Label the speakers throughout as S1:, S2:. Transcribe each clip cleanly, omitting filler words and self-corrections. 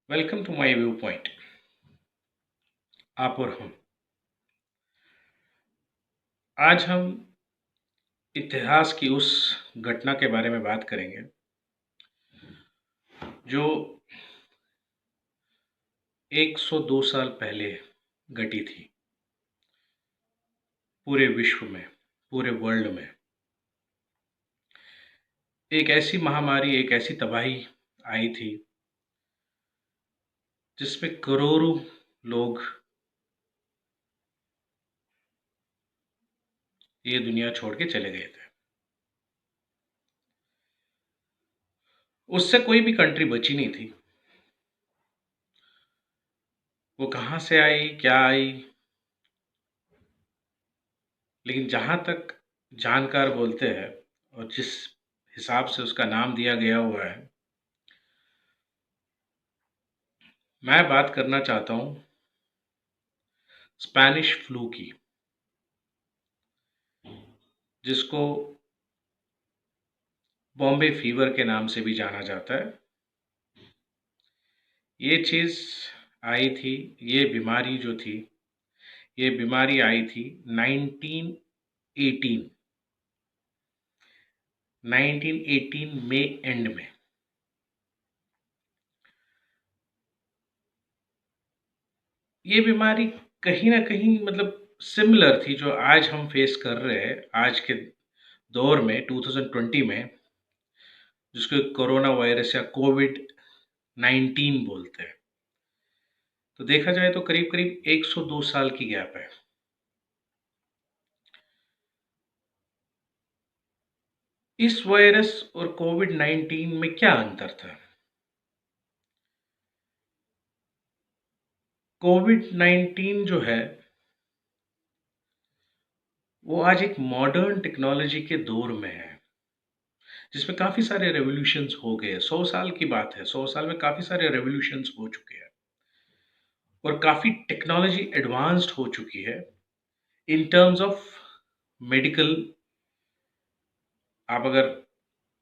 S1: Welcome to my view point. आप और हम आज हम इतिहास की उस घटना के बारे में बात करेंगे जो 102 साल पहले घटी थी। पूरे विश्व में, पूरे वर्ल्ड में एक ऐसी महामारी, एक ऐसी तबाही आई थी जिसमें करोड़ों लोग ये दुनिया छोड़ के चले गए थे। उससे कोई भी कंट्री बची नहीं थी। वो कहाँ से आई, क्या आई, लेकिन जहाँ तक जानकार बोलते हैं और जिस हिसाब से उसका नाम दिया गया हुआ है, मैं बात करना चाहता हूँ स्पैनिश फ्लू की, जिसको बॉम्बे फीवर के नाम से भी जाना जाता है। ये चीज़ आई थी, ये बीमारी जो थी, ये बीमारी आई थी 1918 में एंड में। ये बीमारी कहीं ना कहीं मतलब सिमिलर थी जो आज हम फेस कर रहे हैं आज के दौर में 2020 में, जिसको कोरोना वायरस या कोविड 19 बोलते हैं। तो देखा जाए तो करीब करीब 102 साल की गैप है। इस वायरस और कोविड 19 में क्या अंतर था? कोविड 19 जो है वो आज एक मॉडर्न टेक्नोलॉजी के दौर में है, जिसमें काफी सारे रेवोल्यूशंस हो गए। 100 साल की बात है, 100 साल में काफी सारे रेवोल्यूशंस हो चुके हैं और काफी टेक्नोलॉजी एडवांस्ड हो चुकी है इन टर्म्स ऑफ मेडिकल। आप अगर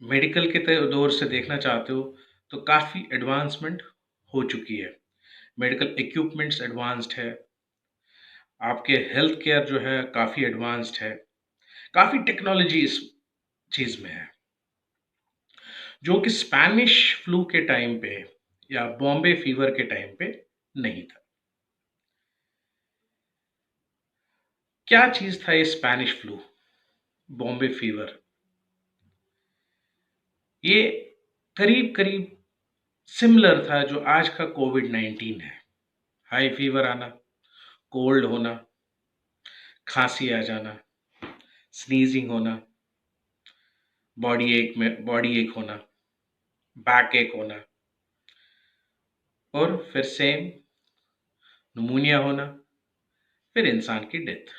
S1: मेडिकल के दौर से देखना चाहते हो तो काफी एडवांसमेंट हो चुकी है। मेडिकल इक्विपमेंट्स एडवांस्ड है, आपके हेल्थ केयर जो है काफी एडवांस्ड है, काफी टेक्नोलॉजी इस चीज में है, जो कि स्पैनिश फ्लू के टाइम पे या बॉम्बे फीवर के टाइम पे नहीं था। क्या चीज था ये स्पैनिश फ्लू, बॉम्बे फीवर? ये करीब करीब सिमिलर था जो आज का कोविड 19 है। हाई फीवर आना, कोल्ड होना, खांसी आ जाना, स्नीजिंग होना, बॉडी एक होना, बैक एक होना, और फिर सेम निमोनिया होना, फिर इंसान की डेथ।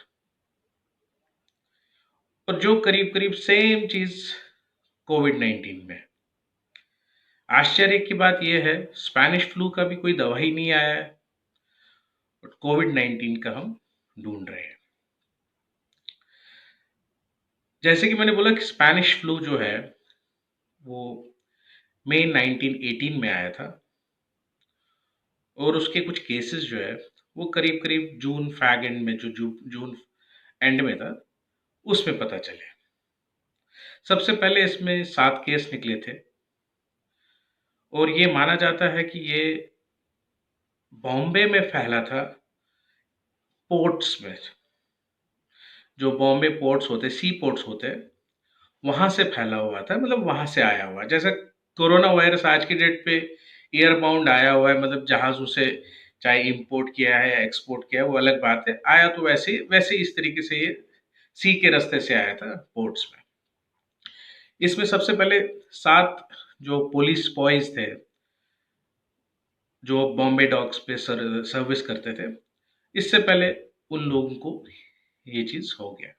S1: और जो करीब करीब सेम चीज कोविड 19 में। आश्चर्य की बात यह है, स्पैनिश फ्लू का भी कोई दवाई नहीं आया है और कोविड 19 का हम ढूंढ रहे हैं। जैसे कि मैंने बोला कि स्पैनिश फ्लू जो है वो मई 1918 में आया था और उसके कुछ केसेस जो है वो करीब करीब जून फैग एंड में, जो जून एंड में था, उसमें पता चले। सबसे पहले इसमें 7 केस निकले थे और ये माना जाता है कि ये बॉम्बे में फैला था, पोर्ट्स में। जो बॉम्बे पोर्ट्स होते, सी पोर्ट्स होते हैं, वहां से फैला हुआ था, मतलब वहां से आया हुआ। जैसे कोरोना वायरस आज की डेट पे एयर बाउंड आया हुआ है, मतलब जहाजों से चाहे इंपोर्ट किया है या एक्सपोर्ट किया है वो अलग बात है, आया तो वैसे वैसे इस तरीके से ये सी के रास्ते से आया था पोर्ट्स में। इसमें सबसे पहले 7 जो पुलिस बॉयज थे जो बॉम्बे डॉक्स पे सर्विस करते थे, इससे पहले उन लोगों को ये चीज हो गया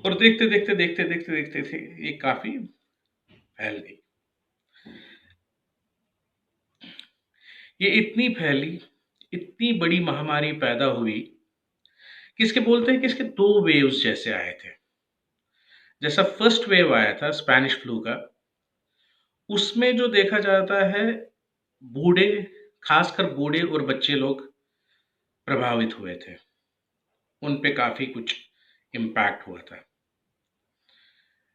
S1: और देखते देखते देखते देखते देखते थे ये काफी फैल गई। ये इतनी फैली, इतनी बड़ी महामारी पैदा हुई कि इसके बोलते हैं कि इसके 2 वेव्स जैसे आए थे। जैसा फर्स्ट वेव आया था स्पैनिश फ्लू का, उसमें जो देखा जाता है, बूढ़े खासकर बूढ़े और बच्चे लोग प्रभावित हुए थे। उन पे काफ़ी कुछ इम्पैक्ट हुआ था।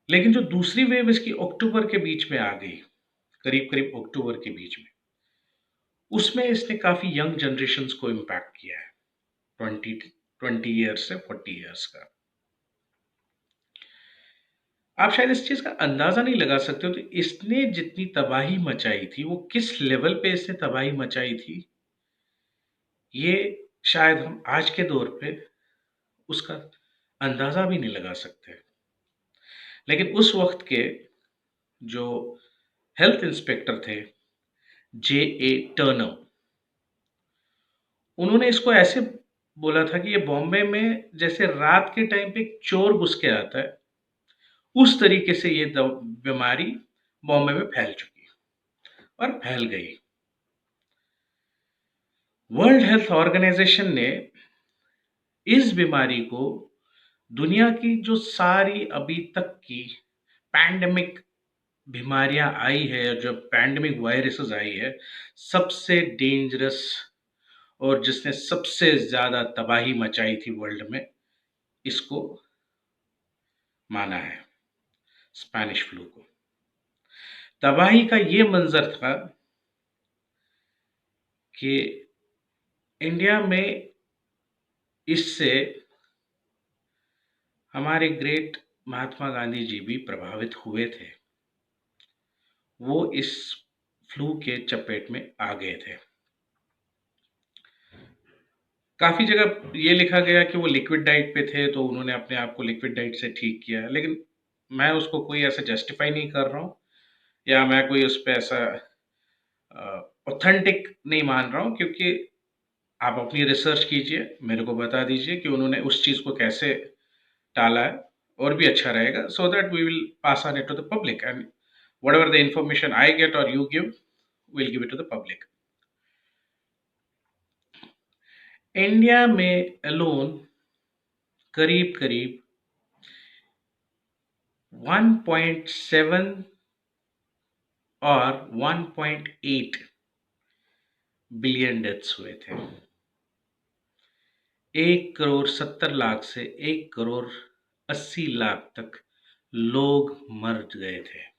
S1: लेकिन जो दूसरी वेव इसकी अक्टूबर के बीच में आ गई, करीब-करीब अक्टूबर के बीच में, उसमें इसने काफ़ी यंग जनरेशन्स को इम्पैक्ट किया है, 20 ईयर्स से 40 ईयर्स का। आप शायद इस चीज़ का अंदाज़ा नहीं लगा सकते हो कि इसने जितनी तबाही मचाई थी, वो किस लेवल पे इसने तबाही मचाई थी, ये शायद हम आज के दौर पे उसका अंदाज़ा भी नहीं लगा सकते। लेकिन उस वक़्त के जो हेल्थ इंस्पेक्टर थे, जे.ए. टर्नर, उन्होंने इसको ऐसे बोला था कि ये बॉम्बे में जैसे रात के टाइम पे एक चोर घुस के आता है, उस तरीके से ये बीमारी बॉम्बे में फैल चुकी और फैल गई। वर्ल्ड हेल्थ ऑर्गेनाइजेशन ने इस बीमारी को दुनिया की जो सारी अभी तक की पैंडेमिक बीमारियां आई है, जो पैंडेमिक वायरसेस आई है, सबसे डेंजरस और जिसने सबसे ज्यादा तबाही मचाई थी वर्ल्ड में, इसको माना है, स्पेनिश फ्लू को। तबाही का ये मंजर था कि इंडिया में इससे हमारे ग्रेट महात्मा गांधी जी भी प्रभावित हुए थे। वो इस फ्लू के चपेट में आ गए थे। काफ़ी जगह ये लिखा गया कि वो लिक्विड डाइट पे थे, तो उन्होंने अपने आप को लिक्विड डाइट से ठीक किया। लेकिन मैं उसको कोई ऐसा जस्टिफाई नहीं कर रहा हूँ, या मैं कोई उस पे ऐसा ऑथेंटिक नहीं मान रहा हूँ, क्योंकि आप अपनी रिसर्च कीजिए, मेरे को बता दीजिए कि उन्होंने उस चीज़ को कैसे टाला है, और भी अच्छा रहेगा, so that we will pass on it to the public, and whatever the information I get or you give, we'll give it to the public. India में अलोन करीब करीब 1.7 और 1.8 बिलियन डेथ्स हुए थे। 1 करोड़ 70 लाख से 1 करोड़ 80 लाख तक लोग मर गए थे।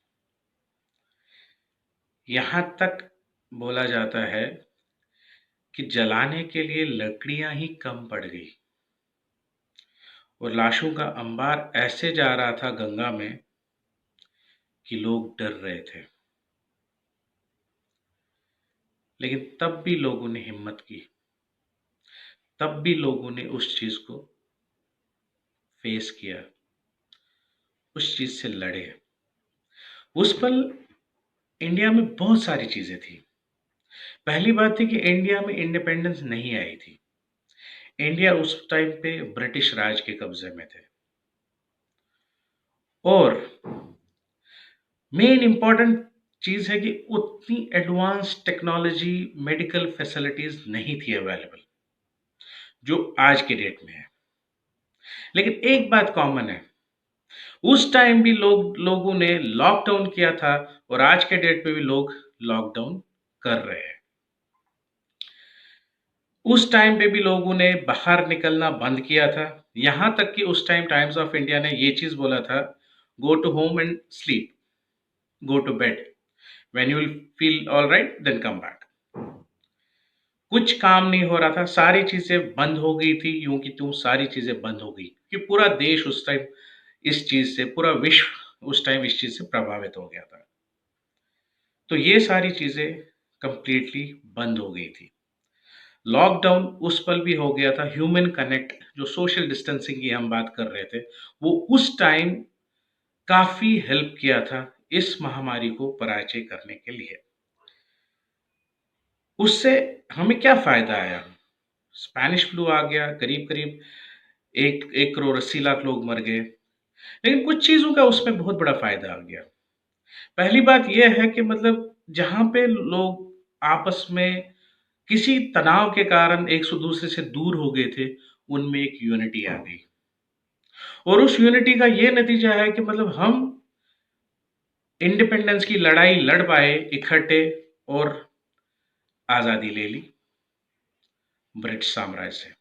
S1: यहां तक बोला जाता है कि जलाने के लिए लकड़ियां ही कम पड़ गई, और लाशों का अंबार ऐसे जा रहा था गंगा में कि लोग डर रहे थे। लेकिन तब भी लोगों ने हिम्मत की, तब भी लोगों ने उस चीज को फेस किया, उस चीज से लड़े। उस पल इंडिया में बहुत सारी चीजें थी। पहली बात थी कि इंडिया में इंडिपेंडेंस नहीं आई थी। इंडिया उस टाइम पे ब्रिटिश राज के कब्जे में थे, और मेन इंपॉर्टेंट चीज है कि उतनी एडवांस टेक्नोलॉजी, मेडिकल फैसिलिटीज नहीं थी अवेलेबल जो आज के डेट में है। लेकिन एक बात कॉमन है, उस टाइम भी लोगों ने लॉकडाउन किया था, और आज के डेट पे भी लोग लॉकडाउन कर रहे हैं। उस टाइम पे भी लोगों ने बाहर निकलना बंद किया था। यहां तक कि उस टाइम टाइम्स ऑफ इंडिया ने ये चीज बोला था, go to home and sleep, go to bed, when you will feel all right then come back. कुछ काम नहीं हो रहा था, सारी चीजें बंद हो गई थी, यूं कि त्यों सारी चीजें बंद हो गई, कि पूरा देश उस टाइम इस चीज से, पूरा विश्व उस टाइम इस चीज से प्रभावित हो गया था। तो ये सारी चीजें कंप्लीटली बंद हो गई थी। लॉकडाउन उस पल भी हो गया था। ह्यूमन कनेक्ट, जो सोशल डिस्टेंसिंग की हम बात कर रहे थे, वो उस टाइम काफी हेल्प किया था इस महामारी को पराजय करने के लिए। उससे हमें क्या फायदा आया? स्पेनिश फ्लू आ गया, करीब करीब 1 करोड़ 80 लाख लोग मर गए, लेकिन कुछ चीजों का उसमें बहुत बड़ा फायदा आ गया। पहली बात यह है कि मतलब जहां पे लोग आपस में किसी तनाव के कारण एक से दूसरे से दूर हो गए थे, उनमें एक यूनिटी आ गई, और उस यूनिटी का ये नतीजा है कि मतलब हम इंडिपेंडेंस की लड़ाई लड़ पाए इकट्ठे, और आज़ादी ले ली ब्रिटिश साम्राज्य से।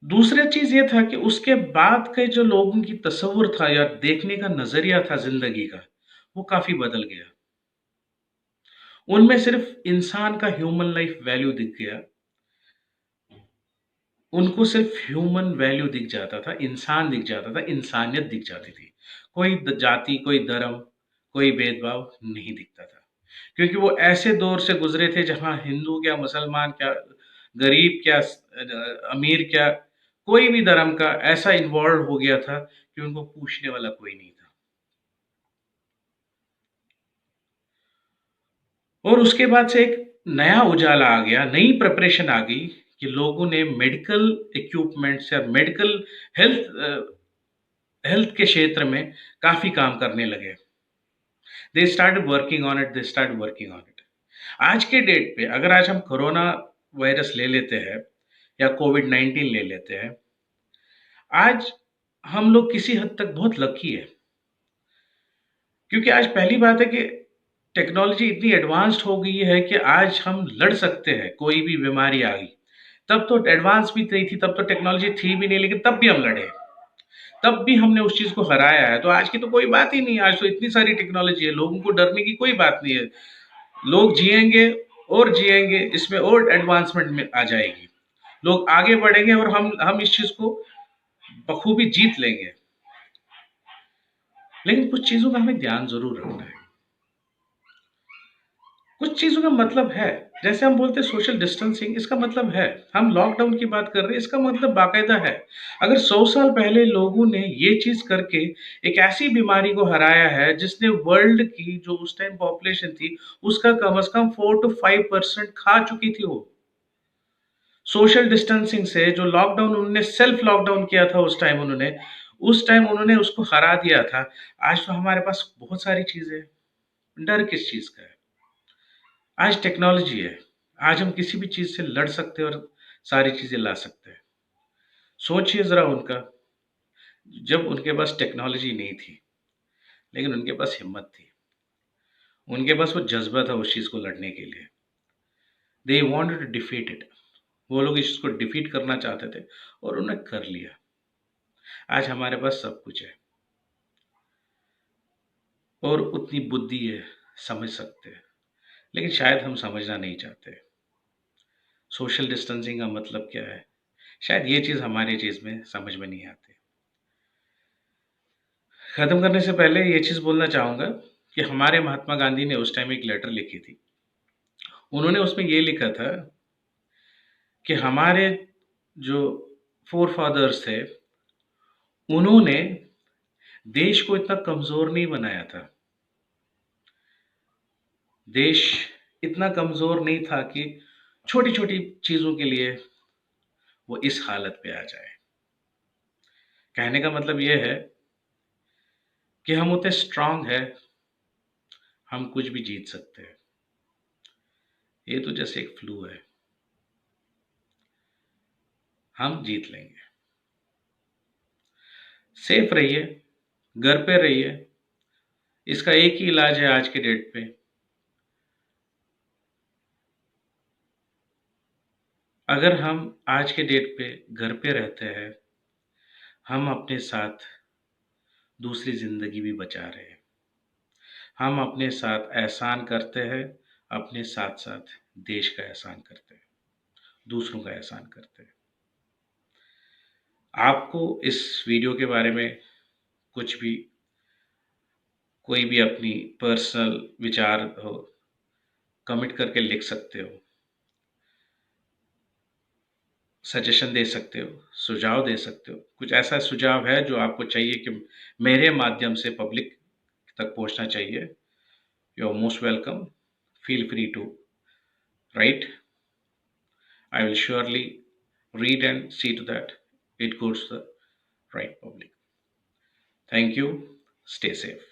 S1: दूसरा चीज़ ये था कि उसके बाद के जो लोगों की तसव्वुर था या देखने का नज़रिया था ज़िंदगी का, वो काफ़ी बदल गया। उनमें सिर्फ़ इंसान का ह्यूमन लाइफ़ वैल्यू दिख गया। उनको सिर्फ़ ह्यूमन वैल्यू दिख जाता था, इंसान दिख जाता था, इंसानियत दिख जाती थी। कोई जाति, कोई धर्म, कोई भेदभाव नहीं दिखता था। क्योंकि वो ऐसे दौर से गुज़रे थे जहाँ हिंदू क्या, मुसलमान क्या, गरीब क्या, अमीर क्या, कोई भी धर्म का ऐसा इन्वॉल्व हो गया था कि उनको पूछने वाला कोई नहीं था। और उसके बाद से एक नया उजाला आ गया, नई प्रिपरेशन आ गई कि लोगों ने मेडिकल इक्विपमेंट्स या मेडिकल हेल्थ के क्षेत्र में काफ़ी काम करने लगे। They started working on it, they started working on it. आज के डेट पे अगर आज हम कोरोना वायरस ले लेते हैं या कोविड-19 ले लेते हैं, आज हम लोग किसी हद तक बहुत लकी है। क्योंकि आज पहली बात है कि टेक्नोलॉजी इतनी एडवांस्ड हो गई है कि आज हम लड़ सकते हैं, कोई भी बीमारी आ गई। तब तो एडवांस भी नहीं थी, तब तो टेक्नोलॉजी थी भी नहीं, लेकिन तब भी हम लड़े। तब भी हमने उस चीज़ को हराया है। तो आज की तो कोई बात ही नहीं है, आज तो इतनी सारी टेक्नोलॉजी है, लोगों को डरने की कोई बात नहीं है। लोग जिएँगे और जिएँगे, इसमें और एडवांसमेंट में आ जाएगी। लोग आगे बढ़ेंगे और हम इस चीज़ को बखूबी जीत लेंगे। लेकिन कुछ चीज़ों का हमें ध्यान ज़रूर रखना है। कुछ चीज़ों का मतलब है, जैसे हम बोलते हैं सोशल डिस्टेंसिंग, इसका मतलब है। हम लॉकडाउन की बात कर रहे हैं, इसका मतलब बाकायदा है। अगर 100 साल पहले लोगों ने ये चीज़ करके एक ऐसी बीमारी को हराया है जिसने वर्ल्ड की जो उस टाइम पॉपुलेशन थी, उसका कम से कम 4 टू 5% खा चुकी थी वो। सोशल डिस्टेंसिंग से जो लॉकडाउन उन्होंने सेल्फ लॉकडाउन किया था उस टाइम उन्होंने उसको हरा दिया था। आज तो हमारे पास बहुत सारी चीज़ें हैं, डर किस चीज़ का है? आज टेक्नोलॉजी है। आज हम किसी भी चीज़ से लड़ सकते हैं और सारी चीज़ें ला सकते हैं। सोचिए ज़रा उनका, जब उनके पास टेक्नोलॉजी नहीं थी, लेकिन उनके पास हिम्मत थी। उनके पास वो जज़्बा था उस चीज़ को लड़ने के लिए। They wanted to defeat it. वो लोग इस चीज़ को डिफीट करना चाहते थे और उन्होंने कर लिया। आज हमारे पास सब कुछ है और उतनी बुद्धि है, समझ सकते हैं, लेकिन शायद हम समझना नहीं चाहते। सोशल डिस्टेंसिंग का मतलब क्या है? शायद ये चीज़ हमारी चीज़ में समझ में नहीं आती। खत्म करने से पहले ये चीज़ बोलना चाहूँगा कि हमारे महात्मा गांधी ने उस टाइम एक लेटर लिखी थी। उन्होंने उसमें ये लिखा था कि हमारे जो फ़ोरफ़ादर्स थे, उन्होंने देश को इतना कमज़ोर नहीं बनाया था। देश इतना कमज़ोर नहीं था कि छोटी-छोटी चीज़ों के लिए वो इस हालत पे आ जाए। कहने का मतलब ये है कि हम उतने स्ट्रॉन्ग हैं, हम कुछ भी जीत सकते हैं। ये तो जैसे एक फ्लू है, हम जीत लेंगे। सेफ रहिए, घर पे रहिए, इसका एक ही इलाज है आज के डेट पे। अगर हम आज के डेट पे घर पे रहते हैं, हम अपने साथ दूसरी ज़िंदगी भी बचा रहे हैं। हम अपने साथ एहसान करते हैं, अपने साथ-साथ देश का एहसान करते हैं, दूसरों का एहसान करते हैं। आपको इस वीडियो के बारे में कुछ भी, कोई भी अपनी पर्सनल विचार हो, कमेंट करके लिख सकते हो, सजेशन दे सकते हो, सुझाव दे सकते हो। कुछ ऐसा सुझाव है जो आपको चाहिए कि मेरे माध्यम से पब्लिक तक पहुँचना चाहिए, you are most welcome, feel free to write. I will surely read and see to that it goes to the right public. Thank you. Stay safe.